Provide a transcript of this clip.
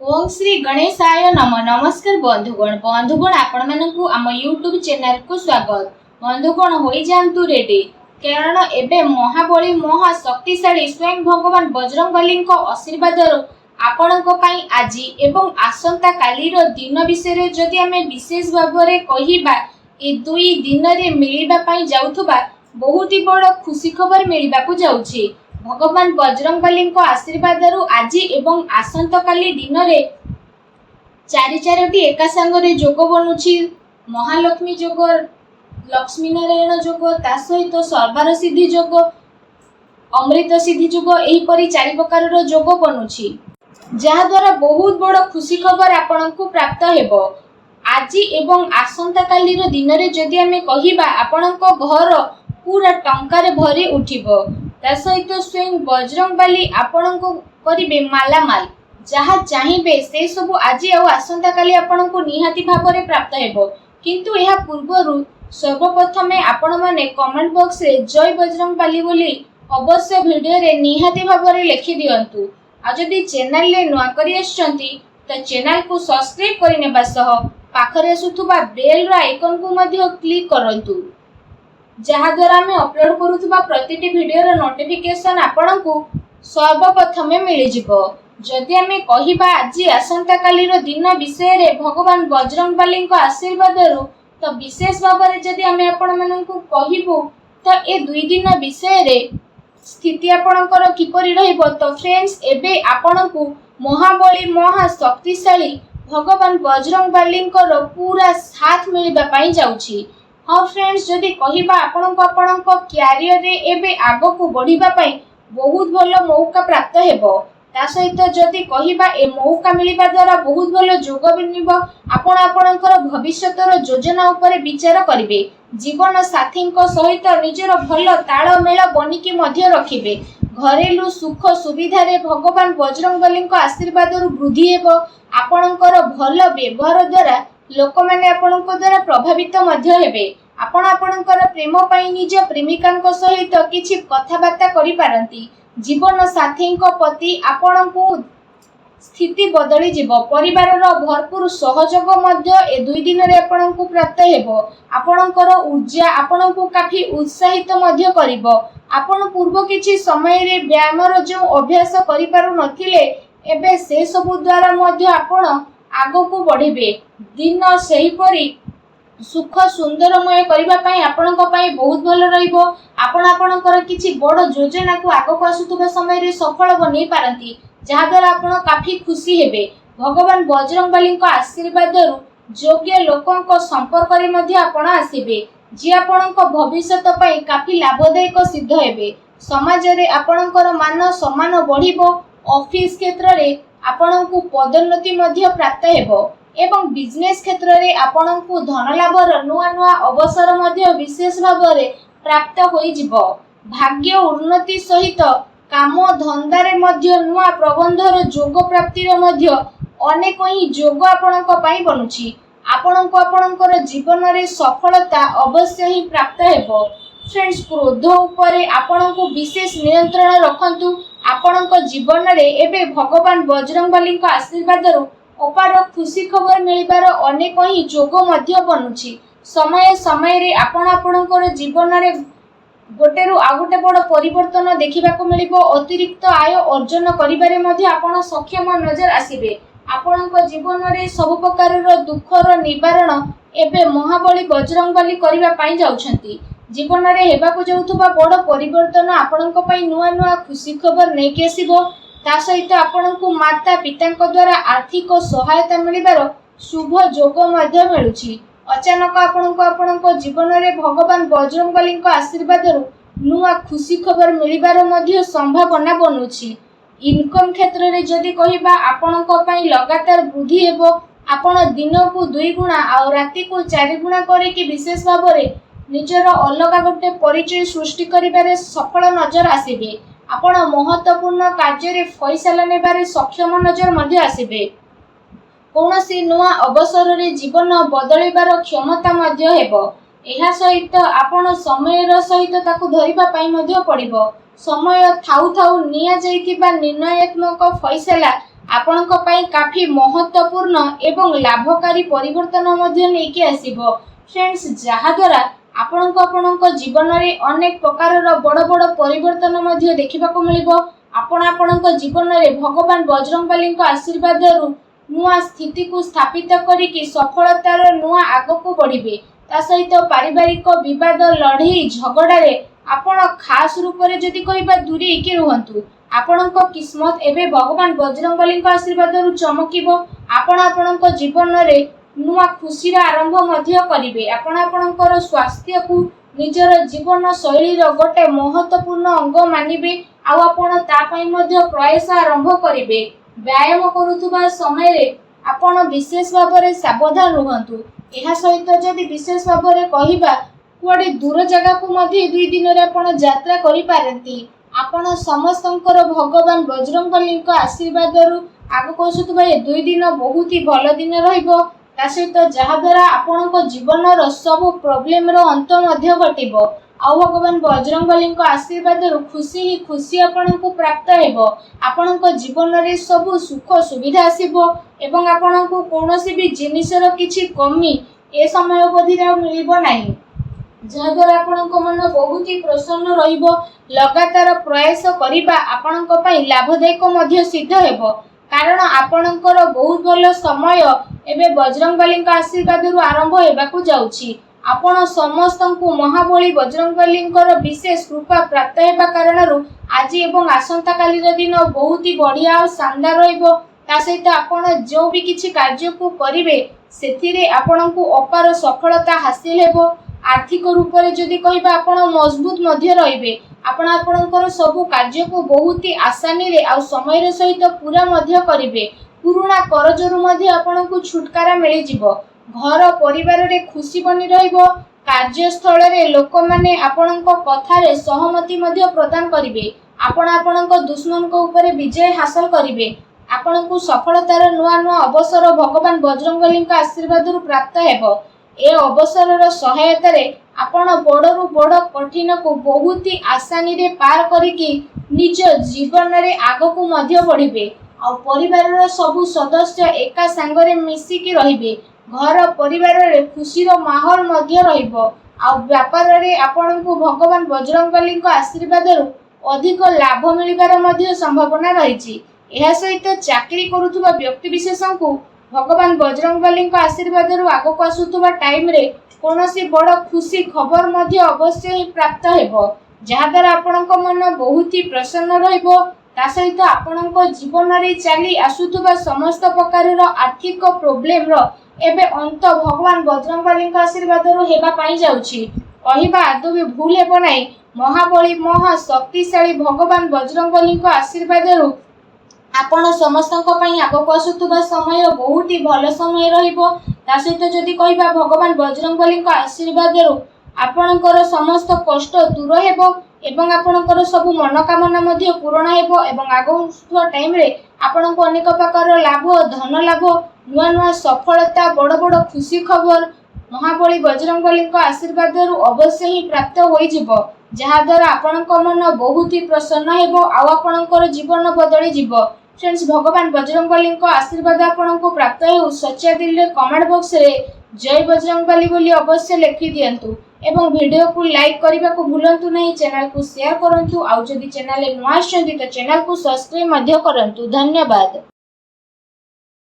ओम श्री गणेशाय नम। नमस्कार बंधुगण आपण मानकु आम यूट्यूब चैनल को स्वागत। बंधुगण होई जानतु रेडी, कारण एबे महाबली महाशक्तिशाली स्वयं भगवान बजरंगबली को आशीर्वाद आपणक पई आज एवं आसंता काली रो दिन विषय जदि आमे विशेष भाव में कहिबा, ए दुई दिन रे मिलिबा पई जाउथबा बहुत ही बड़ खुशी खबर मिलिबा को जाउछि। भगवान बजरंगबली आशीर्वाद आज एवं आसंता काली दिन रे चारि एका संगे जोग बनुछि। महालक्ष्मी जोग, लक्ष्मी नारायण जोग, ता सहित सर्वार सिद्धि जोग, अमृत सिद्धि जोग, एहीपरि चारि प्रकार जोग बनुछि, जहा द्वारा बहुत बड़ खुशी खबर आपनकु प्राप्त हेबो। आज एवं आसंता काली रो दिन रे जदि आमे कहिबा आपनक घर पूरा टंकार भरी उठिबो। ता सहित स्वयं बजरंगबली आपनकु करिबे मालामाल, जहा चाहिए से सब आज आसंता काली आपनकु निहाती भाव में प्राप्त हेबो। किंतु एहा पूर्वरु सर्वप्रथम आपण माने कमेंट बॉक्स रे जय बजरंगबली बोली अवश्य वीडियो रे निहाती भाव में लिखि दियंतु। आ जदि चैनल ले नुआ करी आछंती त चैनल को सब्सक्राइब करिनेबा सह पाखरे आसुथुबा बेल रो आइकन को मध्ये क्लिक करंतु, जहा द्वारा आमे अपलोड करूथुबा प्रतिटी वीडियो रो नोटिफिकेशन आपनकु सर्वप्रथम मिलि जिवो। जदि आमे कहिबा आज आसंता काली रो दिन विषय रे भगवान बजरंगबली को आशीर्वाद तो विशेष भाव में जदि आमे आपण मानकु कहिबो त ए दुई दिन विषय रे स्थिति आपणकर किपरि रहिबो। तो फ्रेंड्स, एबे आपणकु महाबली महाशक्तिशाली भगवान बजरंगबली पूरा साथ मिलबा पई जाउछि। हाँ फ्रेंड्स, जदि कहिबा आपणको आपणको क्यारियर रे एबे आगो को बढ़िबा पई बहुत भलो मौका प्राप्त हेबो। ता सहित जदि कहिबा ए मौका मिलिबा द्वारा बहुत भलो जोग बनिबो। आपण आपणकर भविष्यतर योजना ऊपर विचार करिवे। जीवन साथी सहित निजर भल तालमेल बनिकी मध्य रखिबे। घरेलू सुख सुविधा रे भगवान बजरंगबली आशीर्वाद वृद्धि हेबो। आपणकर भल व्यवहार द्वारा लोक माने आपणक द्वारा प्रभावित मध्य हेबे। आपण आपणकर प्रेम पई निज प्रेमिका सहित किछि कथाबार्ता करि पारंती। जीवन साथी प्रति आपणकु स्थिति बदली जीवो। परिवार रो भरपूर सहयोग मध्य ए दुई दिन रे आपणकु प्राप्त हेबो। आपणकर ऊर्जा आपणकु काफी उत्साहित मध्य करिवो। आपण पूर्व किछि समय रे व्यायाम रो जो अभ्यास करि पारु नथिले, एबे से सब द्वारा मध्य आपण आगो को बढ़िबे। दिन सही परी सुख सुंदरमय करिबा पई आपणक पई बहुत भलो रहिबो। आपण आपणकर किछि बड़ योजना को आगो को आसुतबा समय रे सफल बनै पारंती, जहा द्वारा आपण काफी खुशी हेबे। भगवान बजरंगबली आशीर्वाद योग्य लोकंक संपर्क रे मध्य आपण आसीबे, जे आपणक भविष्यत पई काफी लाभदायक सिद्ध हेबे। समाज रे आपणकर मान सम्मान बढ़िबो। ऑफिस क्षेत्र रे आपणकु पदोन्नति मध्य प्राप्त हेबो एवं बिजनेस क्षेत्र रे आपणकु धन लाभर नुआ नुआ अवसर मध्य विशेष भाव में प्राप्त होई जिवो। भाग्य उन्नति सहित काम धंदा रे मध्य नुआ प्रबंधर जोग प्राप्तिर मध्य अनेक ही जोग आपणक पई बनुछि। आपणक आपणकर जीवन रे सफलता अवश्य ही प्राप्त हेबो। फ्रेंड्स, क्रोध उपरे आपणकु विशेष नियंत्रण रखंतु। आपणक जीवन रे एबे भगवान बजरंगबली आशीर्वाद अपार खुशी खबर मिलिबार अनेक ही जोग मध्य बनुछि। समय समय रे आपण आपणकर जीवन रे गोटेरु आ गोटे बड़ परिवर्तन देखिबा को मिलिबो। अतिरिक्त आय अर्जन करिबारे मध्य आपण सक्षम नजर आसीबे। आपणक जीवन रे सब प्रकार रो दुखर निवारण एबे महाबली बजरंगबली करिबा पई जाउछंती। जीवन रे हेबा को जाउथबा बड़ परिवर्तन आपणक पई नुआ नुआ खुशी खबर नै के आसीबो। ता सहित आपणकु माता पिता द्वारा आर्थिक सहायता मिलिबार शुभ जोग मध्य मिलुछि। अचानक आपणक जीवन रे भगवान बजरंगबली आशीर्वाद नुआ खुशी खबर मिलिबार मध्य संभावना बनुछि। इनकम क्षेत्र रे जदि कहिबा आपणक पई लगातार वृद्धि हेबो। आपण दिन को 2 गुणा आ राति को 4 गुणा करे कि विशेष भाव में निजर अलग गोटे परिचय सृष्टि करिबारे सफल नजर आसीबे। आपण महत्वपूर्ण कार्य रे फैसला नेबारे सक्षम नजर मध्य आसीबे। कौनसी नुआ अवसर रे जीवन बदलिबार क्षमता मध्य हेबो। एहा सहित आपण समय सहित ताकु धरिबा पई मध्य पड़िबो। समय थाउ थाउ निया जाइतिबा निर्णयात्मक फैसला ଆପଣଙ୍କ ପାଇଁ କାଫି ମହତ୍ୱପୂର୍ଣ୍ଣ ଏବଂ ଲାଭକାରୀ ପରିବର୍ତ୍ତନ ମଧ୍ୟ ନେଇକି ଆସିବ ଫ୍ରେଣ୍ଡସ୍, ଯାହାଦ୍ୱାରା ଆପଣଙ୍କ ଜୀବନରେ ଅନେକ ପ୍ରକାରର ବଡ଼ ବଡ଼ ପରିବର୍ତ୍ତନ ମଧ୍ୟ ଦେଖିବାକୁ ମିଳିବ। ଆପଣଙ୍କ ଜୀବନରେ ଭଗବାନ ବଜରଙ୍ଗବାଲୀଙ୍କ ଆଶୀର୍ବାଦରୁ ନୂଆ ସ୍ଥିତିକୁ ସ୍ଥାପିତ କରିକି ସଫଳତାର ନୂଆ ଆଗକୁ ବଢ଼ିବେ। ତା ସହିତ ପାରିବାରିକ ବିବାଦ, ଲଢ଼େଇ, ଝଗଡ଼ାରେ ଆପଣ ଖାସ ରୂପରେ ଯଦି କହିବା ଦୂରେଇକି ରୁହନ୍ତୁ। ଆପଣଙ୍କ କିସ୍ମତ ଏବେ ଭଗବାନ ବଜରଙ୍ଗବାଲୀଙ୍କ ଆଶୀର୍ବାଦରୁ ଚମକିବ। ଆପଣଙ୍କ ଜୀବନରେ ନୂଆ ଖୁସିର ଆରମ୍ଭ ମଧ୍ୟ କରିବେ। ଆପଣଙ୍କର ସ୍ୱାସ୍ଥ୍ୟକୁ ନିଜର ଜୀବନ ଶୈଳୀର ଗୋଟେ ମହତ୍ୱପୂର୍ଣ୍ଣ ଅଙ୍ଗ ମାନିବେ ଆଉ ଆପଣ ତା ପାଇଁ ମଧ୍ୟ ପ୍ରୟାସ ଆରମ୍ଭ କରିବେ। ବ୍ୟାୟାମ କରୁଥିବା ସମୟରେ ଆପଣ ବିଶେଷ ଭାବରେ ସାବଧାନ ରୁହନ୍ତୁ। ଏହା ସହିତ ଯଦି ବିଶେଷ ଭାବରେ କହିବା କୁଆଡ଼େ ଦୂର ଜାଗାକୁ ମଧ୍ୟ 2 ଦିନରେ ଆପଣ ଯାତ୍ରା କରିପାରନ୍ତି। ଆପଣ ସମସ୍ତଙ୍କର ଭଗବାନ ବଜରଙ୍ଗବାଲୀଙ୍କ ଆଶୀର୍ବାଦରୁ ଆଗକୁ ଆସୁଥିବା ଏ 2 ଦିନ ବହୁତ ହି ଭଲ ଦିନ ରହିବ। ତା ସହିତ ଯାହାଦ୍ୱାରା ଆପଣଙ୍କ ଜୀବନର ସବୁ ପ୍ରୋବ୍ଲେମର ଅନ୍ତ ମଧ୍ୟ ଘଟିବ ଆଉ ଭଗବାନ ବଜରଙ୍ଗବାଲୀଙ୍କ ଆଶୀର୍ବାଦରୁ ଖୁସି ହିଁ ଖୁସି ଆପଣଙ୍କୁ ପ୍ରାପ୍ତ ହେବ। ଆପଣଙ୍କ ଜୀବନରେ ସବୁ ସୁଖ ସୁବିଧା ଆସିବ ଏବଂ ଆପଣଙ୍କୁ କୌଣସି ବି ଜିନିଷର କିଛି କମି ଏ ସମୟ ଅବଧିରେ ଆଉ ମିଳିବ ନାହିଁ, ଯାହାଦ୍ୱାରା ଆପଣଙ୍କ ମନ ବହୁତ ହି ପ୍ରସନ୍ନ ରହିବ। ଲଗାତାର ପ୍ରୟାସ କରିବା ଆପଣଙ୍କ ପାଇଁ ଲାଭଦାୟକ ମଧ୍ୟ ସିଦ୍ଧ ହେବ, କାରଣ ଆପଣଙ୍କର ବହୁତ ଭଲ ସମୟ ଏବେ ବଜରଙ୍ଗବାଲୀଙ୍କ ଆଶୀର୍ବାଦରୁ ଆରମ୍ଭ ହେବାକୁ ଯାଉଛି। ଆପଣ ସମସ୍ତଙ୍କୁ ମହାବଳୀ ବଜରଙ୍ଗବାଲୀଙ୍କର ବିଶେଷ କୃପା ପ୍ରାପ୍ତ ହେବା କାରଣରୁ ଆଜି ଏବଂ ଆସନ୍ତାକାଲିର ଦିନ ବହୁତ ହି ବଢ଼ିଆ ଆଉ ଶାନଦାର ରହିବ। ତା ସହିତ ଆପଣ ଯେଉଁ ବି କିଛି କାର୍ଯ୍ୟକୁ କରିବେ ସେଥିରେ ଆପଣଙ୍କୁ ଅପାର ସଫଳତା ହାସିଲ ହେବ। ଆର୍ଥିକ ରୂପରେ ଯଦି କହିବା ଆପଣ ମଜବୁତ ମଧ୍ୟ ରହିବେ। ଆପଣଙ୍କର ସବୁ କାର୍ଯ୍ୟକୁ ବହୁତ ହି ଆସାନୀରେ ଆଉ ସମୟର ସହିତ ପୁରା ମଧ୍ୟ କରିବେ। ପୁରୁଣା କରଜରୁ ମଧ୍ୟ ଆପଣଙ୍କୁ ଛୁଟକାରା ମିଳିଯିବ। ଘର ପରିବାରରେ ଖୁସି ବନି ରହିବ। କାର୍ଯ୍ୟସ୍ଥଳରେ ଲୋକମାନେ ଆପଣଙ୍କ କଥାରେ ସହମତି ମଧ୍ୟ ପ୍ରଦାନ କରିବେ। ଆପଣଙ୍କ ଦୁଶ୍ମନଙ୍କ ଉପରେ ବିଜୟ ହାସଲ କରିବେ। ଆପଣଙ୍କୁ ସଫଳତାର ନୂଆ ଅବସର ଭଗବାନ ବଜରଙ୍ଗବାଲୀଙ୍କ ଆଶୀର୍ବାଦରୁ ପ୍ରାପ୍ତ ହେବ। ଏ ଅବସରର ସହାୟତାରେ ଆପଣ ବଡ଼ରୁ ବଡ଼ କଠିନକୁ ବହୁତ ହି ଆସାନୀରେ ପାର କରିକି ନିଜ ଜୀବନରେ ଆଗକୁ ମଧ୍ୟ ବଢ଼ିବେ ଆଉ ପରିବାରର ସବୁ ସଦସ୍ୟ ଏକା ସାଙ୍ଗରେ ମିଶିକି ରହିବେ। ଘର ପରିବାରରେ ଖୁସିର ମାହୋଲ ମଧ୍ୟ ରହିବ ଆଉ ବ୍ୟାପାରରେ ଆପଣଙ୍କୁ ଭଗବାନ ବଜରଙ୍ଗବାଲୀଙ୍କ ଆଶୀର୍ବାଦରୁ ଅଧିକ ଲାଭ ମିଳିବାର ମଧ୍ୟ ସମ୍ଭାବନା ରହିଛି। ଏହା ସହିତ ଚାକିରି କରୁଥିବା ବ୍ୟକ୍ତିବିଶେଷଙ୍କୁ ଭଗବାନ ବଜରଙ୍ଗବାଲୀଙ୍କ ଆଶୀର୍ବାଦରୁ ଆଗକୁ ଆସୁଥିବା ଟାଇମରେ କୌଣସି ବଡ଼ ଖୁସି ଖବର ମଧ୍ୟ ଅବଶ୍ୟ ହିଁ ପ୍ରାପ୍ତ ହେବ, ଯାହାଦ୍ୱାରା ଆପଣଙ୍କ ମନ ବହୁତ ହି ପ୍ରସନ୍ନ ରହିବ। ତା ସହିତ ଆପଣଙ୍କ ଜୀବନରେ ଚାଲି ଆସୁଥିବା ସମସ୍ତ ପ୍ରକାରର ଆର୍ଥିକ ପ୍ରୋବ୍ଲେମର ଏବେ ଅନ୍ତ ଭଗବାନ ବଜରଙ୍ଗବାଲୀଙ୍କ ଆଶୀର୍ବାଦରୁ ହେବା ପାଇଁ ଯାଉଛି। କହିବା ଆଦୌ ବି ଭୁଲ ହେବ ନାହିଁ। ମହାବଳୀ ମହାଶକ୍ତିଶାଳୀ ଭଗବାନ ବଜରଙ୍ଗବାଲୀଙ୍କ ଆଶୀର୍ବାଦରୁ ଆପଣ ସମସ୍ତଙ୍କ ପାଇଁ ଆଗକୁ ଆସୁଥିବା ସମୟ ବହୁତ ହି ଭଲ ସମୟ ରହିବ। ତା ସହିତ ଯଦି କହିବା ଭଗବାନ ବଜରଙ୍ଗବାଲୀଙ୍କ ଆଶୀର୍ବାଦରୁ ଆପଣଙ୍କର ସମସ୍ତ କଷ୍ଟ ଦୂର ହେବ ଏବଂ ଆପଣଙ୍କର ସବୁ ମନୋକାମନା ମଧ୍ୟ ପୂରଣ ହେବ ଏବଂ ଆଗକୁ ଟାଇମରେ ଆପଣଙ୍କୁ ଅନେକ ପ୍ରକାର ଲାଭ, ଧନ ଲାଭ, ନୂଆ ସଫଳତା, ବଡ଼ ବଡ଼ ଖୁସି ଖବର ମହାବଳୀ ବଜରଙ୍ଗବାଲୀଙ୍କ ଆଶୀର୍ବାଦରୁ ଅବଶ୍ୟ ହିଁ ପ୍ରାପ୍ତ ହୋଇଯିବ, ଯାହାଦ୍ୱାରା ଆପଣଙ୍କ ମନ ବହୁତ ହି ପ୍ରସନ୍ନ ହେବ ଆଉ ଆପଣଙ୍କର ଜୀବନ ବଦଳିଯିବ। ଫ୍ରେଣ୍ଡସ୍, ଭଗବାନ ବଜରଙ୍ଗବାଲୀଙ୍କ ଆଶୀର୍ବାଦ ଆପଣଙ୍କୁ ପ୍ରାପ୍ତ ହେଉ। ସଚ୍ଚା ଦିଲରେ କମେଣ୍ଟ ବକ୍ସରେ ଜୟ ବଜରଙ୍ଗବାଲୀ ବୋଲି ଅବଶ୍ୟ ଲେଖି ଦିଅନ୍ତୁ ଏବଂ ଭିଡ଼ିଓକୁ ଲାଇକ୍ କରିବାକୁ ଭୁଲନ୍ତୁ ନାହିଁ। ଚ୍ୟାନେଲକୁ ସେୟାର କରନ୍ତୁ ଆଉ ଯଦି ଚ୍ୟାନେଲରେ ନୂଆ ଆସିଛନ୍ତି ତ ଚ୍ୟାନେଲକୁ ସବସ୍କ୍ରାଇବ୍ ମଧ୍ୟ କରନ୍ତୁ। ଧନ୍ୟବାଦ।